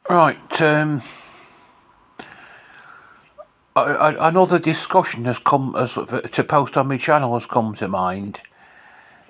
Right. Another discussion has come as to post on my channel has come to mind,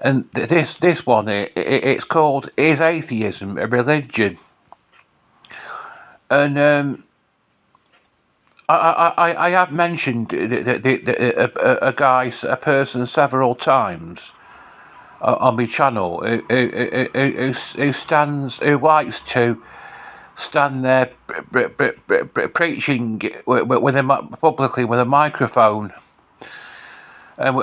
and this one it's called "Is Atheism a Religion?" And I have mentioned a person several times on my channel who likes to stand there preaching publicly with a microphone, and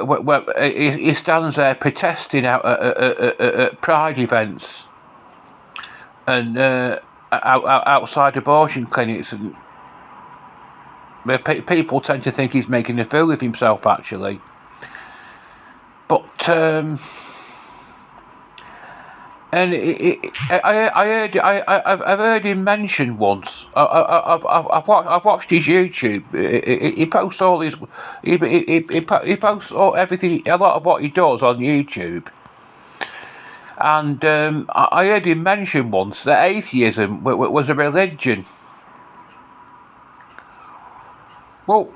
he stands there protesting out at pride events and outside abortion clinics, and people tend to think he's making a fool of himself actually. But and I've heard him mention once. I've watched his YouTube. He posts all his he posts all everything, a lot of what he does on YouTube. And I heard him mention once that atheism was a religion. Well,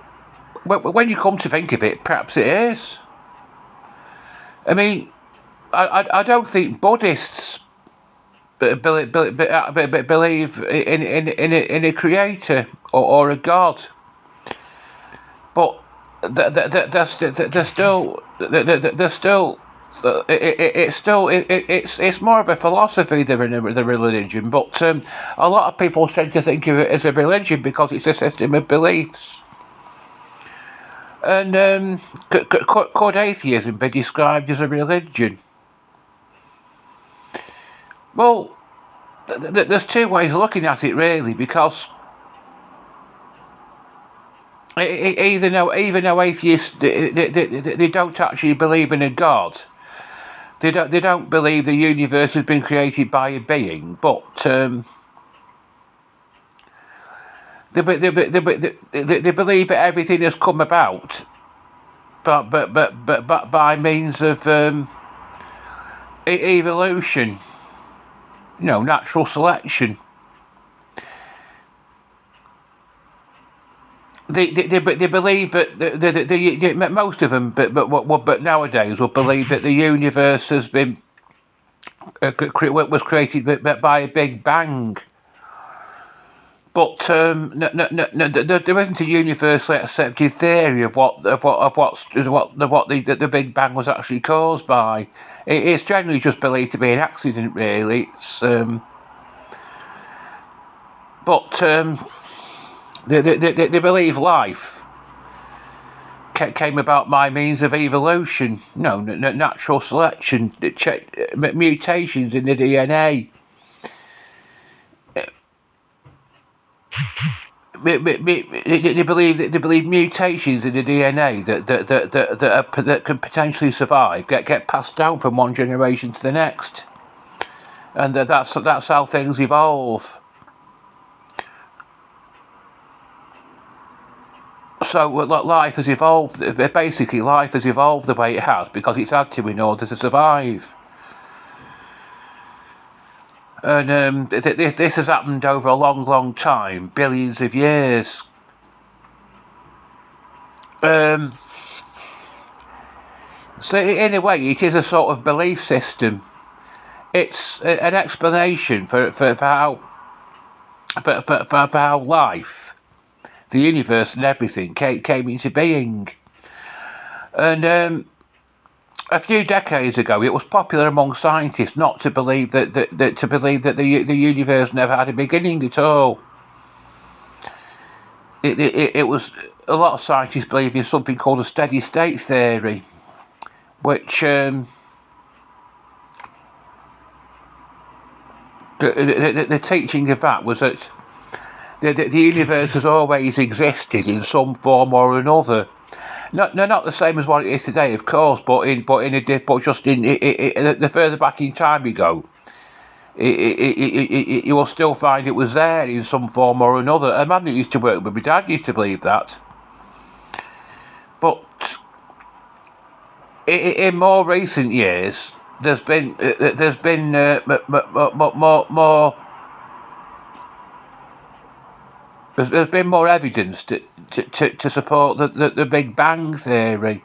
when you come to think of it, perhaps it is. I mean, I don't think Buddhists believe in a creator or a god, but they're still it's more of a philosophy than a religion. But a lot of people tend to think of it as a religion because it's a system of beliefs. And could atheism be described as a religion? Well, there's two ways of looking at it really, because even though atheists they don't actually believe in a god, they don't believe the universe has been created by a being, but they believe that everything has come about, but by means of evolution, natural selection. They believe that most of them, but nowadays will believe that the universe has been was created by a big bang. But there isn't a universally accepted theory of what the Big Bang was actually caused by. It's generally just believed to be an accident, really. But they believe life came about by means of evolution, natural selection, mutations in the DNA. They believe mutations in the DNA that can potentially survive, get passed down from one generation to the next, and that's how things evolve. So life has evolved. Basically, life has evolved the way it has because it's had to in order to survive. And this has happened over a long time, billions of years. So in a way, it is a sort of belief system. It's an explanation for how life, the universe, and everything came into being. And a few decades ago, it was popular among scientists not to believe that the universe never had a beginning at all. It was a lot of scientists believe in something called a steady state theory, which the teaching of that was that the universe has always existed in some form or another. Not the same as what it is today, of course, but just in the further back in time you go, you will still find it was there in some form or another. A man that used to work with my dad used to believe that, but in more recent years, there's been more There's been more evidence to support the Big Bang theory,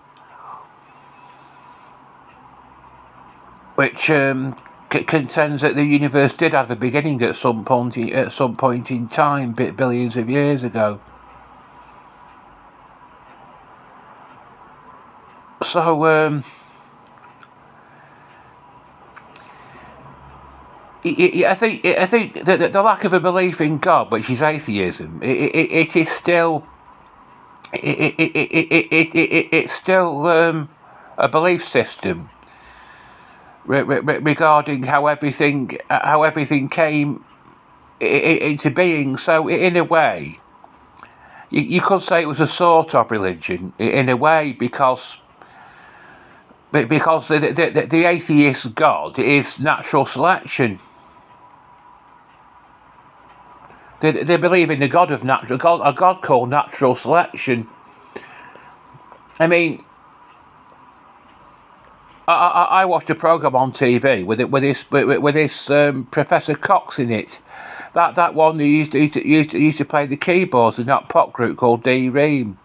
which contends that the universe did have a beginning at some point in time, billions of years ago. So I think that the lack of a belief in God, which is atheism, it is still it's still a belief system regarding how everything came into being. So in a way, you could say it was a sort of religion in a way, because the atheist God is natural selection. They believe in a God called natural selection. I mean, I watched a program on TV with this Professor Cox in it. That one who used to play the keyboards in that pop group called D-Ream.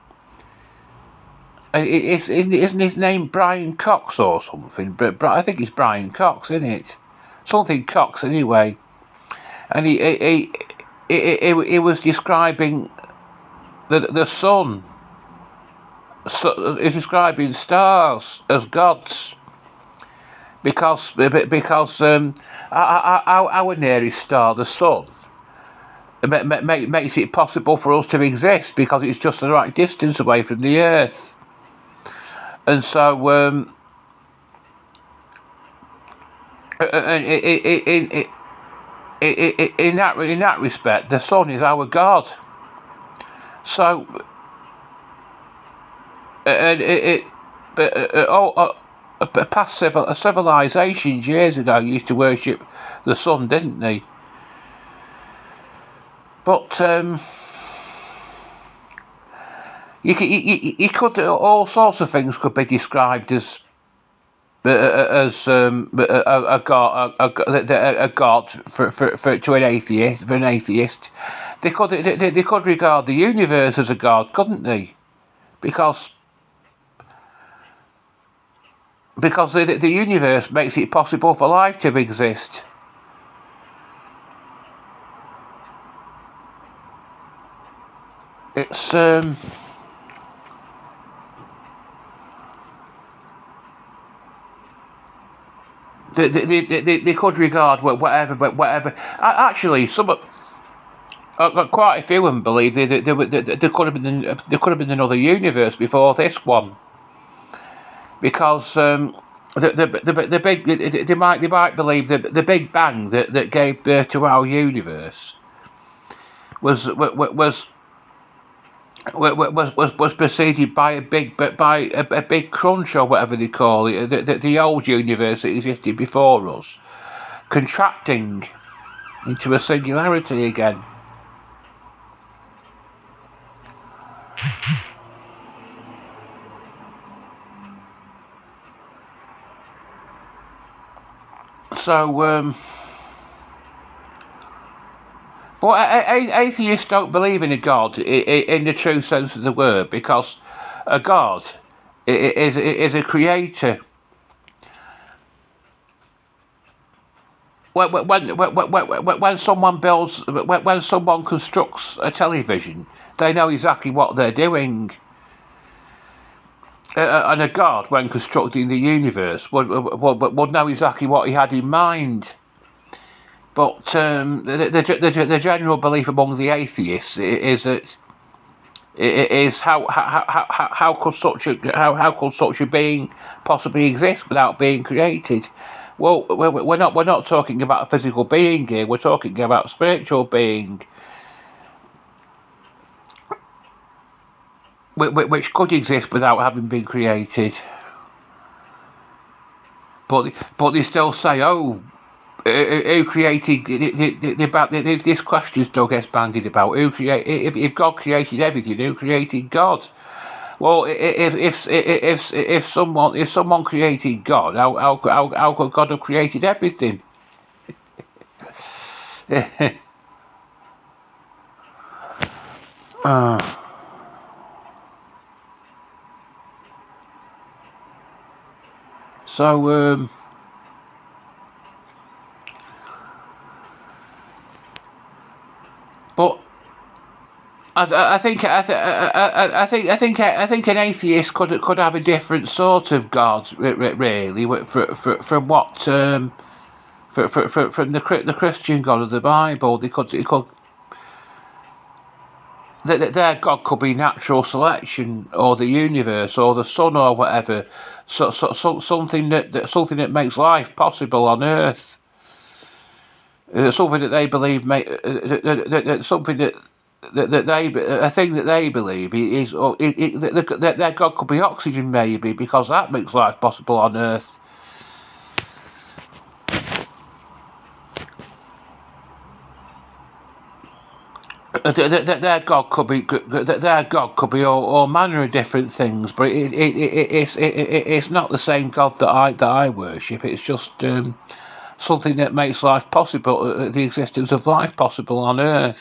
Isn't his name Brian Cox or something? But I think it's Brian Cox, isn't it? Something Cox anyway. And he was describing the sun. So he's describing stars as gods, because our nearest star, the sun, makes it possible for us to exist because it's just the right distance away from the Earth. And so in that respect, the sun is our God. So past civilizations years ago used to worship the sun, didn't they? But you could, all sorts of things could be described as a god to an atheist. For an atheist, they could regard the universe as a god, couldn't they? Because the universe makes it possible for life to exist. It's they could regard whatever. Actually, quite a few of them believe there could have been another universe before this one, because the big they might believe that the Big Bang that gave birth to our universe was preceded by a big crunch, or whatever they call it. The old universe that existed before us contracting into a singularity again. So but atheists don't believe in a god in the true sense of the word, because a god is a creator. When someone constructs a television, they know exactly what they're doing. And a god, when constructing the universe, would know exactly what he had in mind. But the general belief among the atheists is that how could such a being possibly exist without being created? Well, we're not talking about a physical being here. We're talking about a spiritual being, which could exist without having been created. But they still say, oh, who created this question still gets bandied about. If God created everything, who created God? Well, if someone created God, how could God have created everything? Uh, so, but I think an atheist could have a different sort of God, really, from what from the Christian God of the Bible. They could their God could be natural selection, or the universe, or the sun, or whatever. Something that makes life possible on Earth. Something that they believe something that they a thing that they believe is that their God could be oxygen, maybe, because that makes life possible on Earth. Their God could be all manner of different things, but it's not the same God that I worship. It's just something that makes life possible, the existence of life possible on Earth.